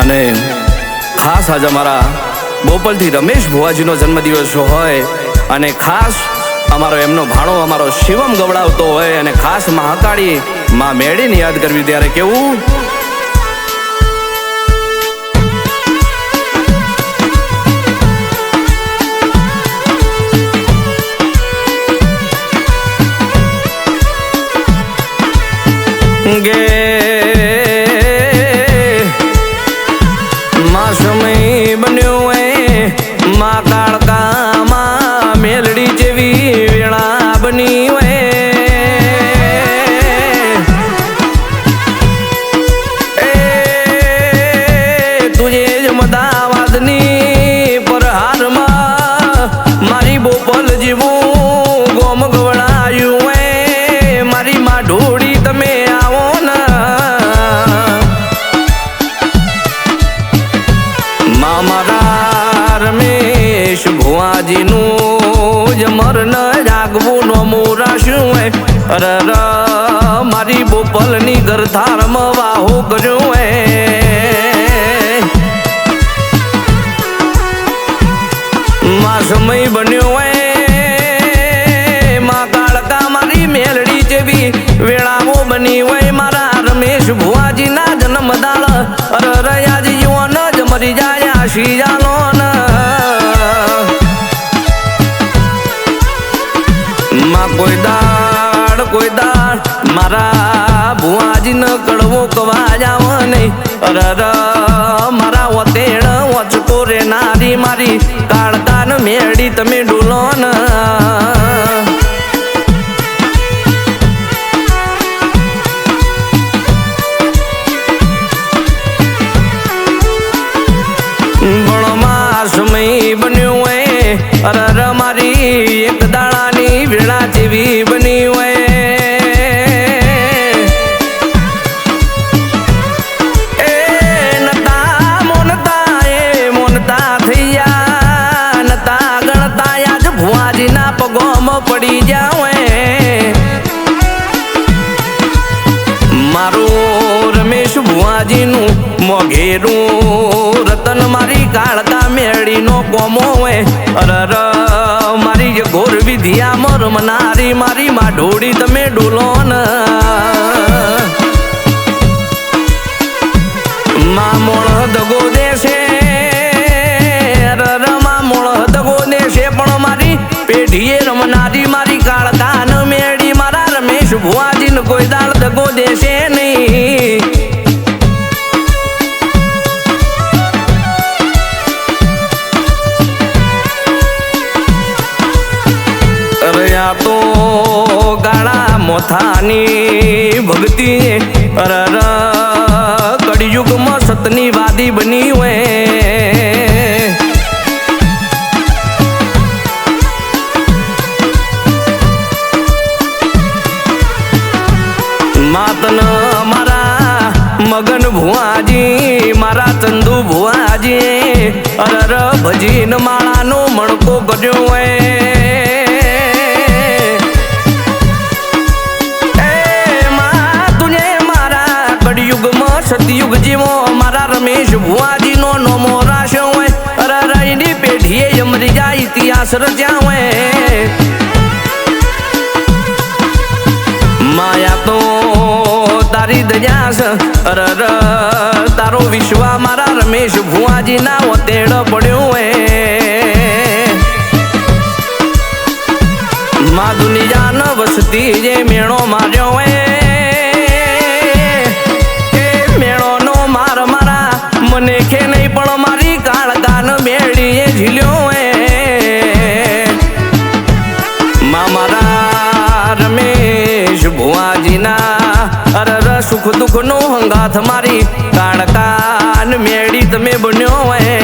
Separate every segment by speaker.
Speaker 1: અને ખાસ આજે અમારા બોપલથી રમેશ ભુવાજીનો જન્મદિવસ હોય અને ખાસ અમારો એમનો ભાણો અમારો શિવમ ગવડાવતો હોય અને ખાસ મહાકાળી માં મેળીને યાદ કરવી ત્યારે કેવું गे मां समय बन्यो है मां काड़का मां मेलड़ी जेवी वेणा बनी है तुझे जमदावादनी पर हार मां मारी बोपल जीवू गोम गवड़ायू है मारी मां ढोड़ी तमे रमेश भुवाजी नु जमर न जागवू नो मोराशू है अरे मारी बोपल नी घर थार वाहो कर्यो है मां समय बन्यो है मां काड़का मारी मेलड़ी जेवी वेळावो बनी है मारा रमेश भुवाजी ना जन्म दाल अरे रयाजी युवन ज मरी जाया शी जालो कोई दाड़ मारा भुवाजी न कड़वो कवा जाव नहीं अरे मारा वतेड़ वचको रे नारी मारी काड़का न मेड़ी तमे डूलो न समय बन्यो है अरे मारी एक दाड़ा वेड़ा जेवी बनी है नता मोनता थैया नता गणता आज भुवाजी ना पगोम पड़ी जावे मारो रमेश भुवाजी नु मोघेरू रतन मारी काड़का मेड़ी नो कोमो है अरे मारी ये घोर विधिया मोर मनारी मारी माँ ढोड़ी तमे डोलो न माँ मोड़ दगो देशे अरे माँ मोड़ दगो देशे पण मारी पेढ़ीए रमनारी मारी काड़का न मेड़ी मारा रमेश भुवाजी न कोई दाड़ दगो देशे नहीं तो गाड़ा मोथानी भक्ति अर कड़युग में सतनी वादी बनी हुए मातन मारा मगन भुवाजी मारा चंदू भुवाजी अर भजीन माला नो मणको कर्यो है सतयुग जीवो मारा रमेश भुवाजी नो नोमो राशो है अरे रईनी पेढ़ीए यमरी जा इतिहास रचा है माया तो तारी दयास अरे तारो विश्वा मारा रमेश भुवाजी ना वतेड़ पड़्यो है माँ दुनिया न वसती जे मेणो मार्यो है मने के नहीं पण मारी काड़का न मेड़ीए झील्यो है मारा रमेश भुवाजी ना अरे सुख दुख नो हंगाथ मारी काड़का न मेड़ी तमे बन्यो है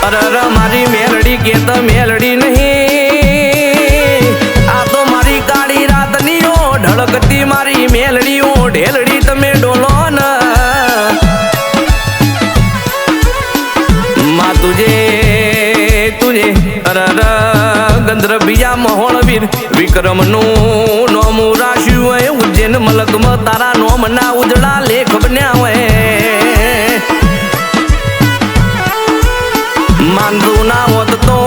Speaker 1: अरे मारी मेलड़ी के तो मेलड़ी नहीं आ तो मारी काड़ी रात नी ओ ढड़कती मारी मेलड़ी ओ ढेलड़ी तमे डोलो न माँ तुझे तुझे अरे गंधर्व बीजा महोल वीर विक्रम नु नोमू राशि है उज्जैन ને મલકમાં તારા નોમના ઉજળા લેખ બન્યા હોય માનતું ના હોત તો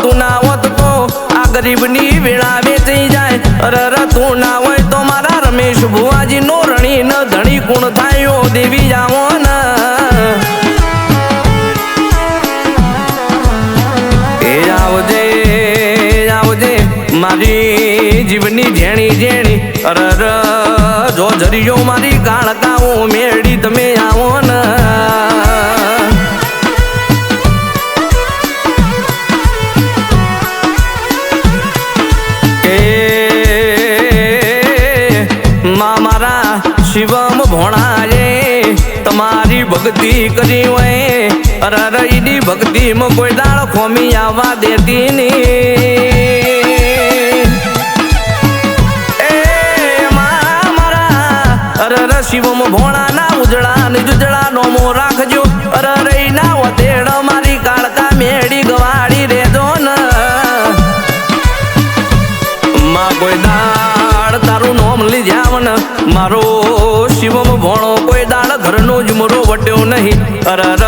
Speaker 1: તું ના હોત તો આ ગરીબની વેળા વેચી જાય અરર તું ના હોય તો મારા રમેશ ભુવાજી નો રણી ન ધણી કુણ થાય દેવી જાવો ને એ આવજે આવજે મારી જીવની જેણી જેણી અરર જો જરીયો મારી કાળકાઓ મેળી તમે આવો ને શિવમ ભોણાએ તમારી ભક્તિ કરી હોય અરર ઈની ભક્તિમાં કોઈ દાળ ખોમી આવવા દેતી નહીં એ મારા અરર શિવમ ભોણાના ઉજળા ને જુજળા નોમો રાખજો અરર ઈના વતેડ મારી કાળકા મેળી ગવાડી રેજો ને માં કોઈ દાળ તારું નોમ લીધ્યા ને મારો શિવમ ભોણો કોઈ દાળ ઘરનો જમરો વટ્યો નહીં અરર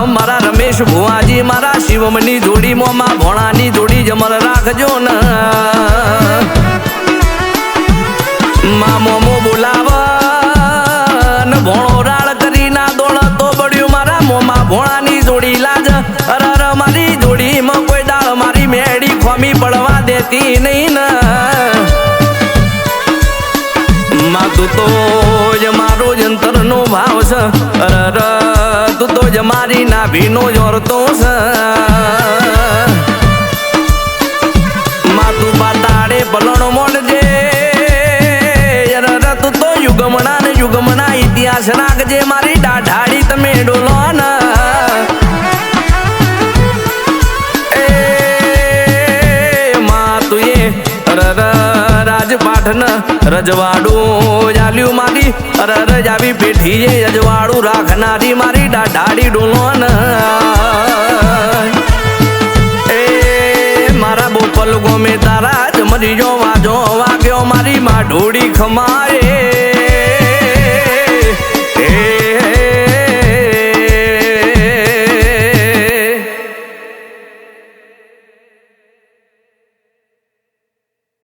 Speaker 1: મારા રમેશ ભુવાજી મારા શિવમની જોડી મોમાં ભોણાની જોડી જમર રાખજો ને મા મોમો બોલાવ ને ભોણો રાળ કરી ના દોડ તો બળ્યું મારા મોમાં ભોણાની જોડી લાજ અરર મારી જોડીમાં કોઈ દાળ મારી મેળી ખોમી પડવા દેતી નહીં ને તું તો જ મારો જંતર નો ભાવ છે અરર તું તો જ મારી નાભીનો જોરતો છે માં તું પાતાડે પલણો મોડજે અરર તું તો યુગમણા ઇતિહાસ રાખજે મારી દાઢાડી તમે ડોલો ને એ માં તું એ અરર રાજપાઠ ન રજવાડું જાલ્યું મારી અરર જાવી પેઠી અજવાડું રાખનારી મારી દાઢાડી ડોલોન એ મારા બોપલ ગોમે તારા જ મરી જો વાજો વાગ્યો મારી માં ઢોડી ખમારે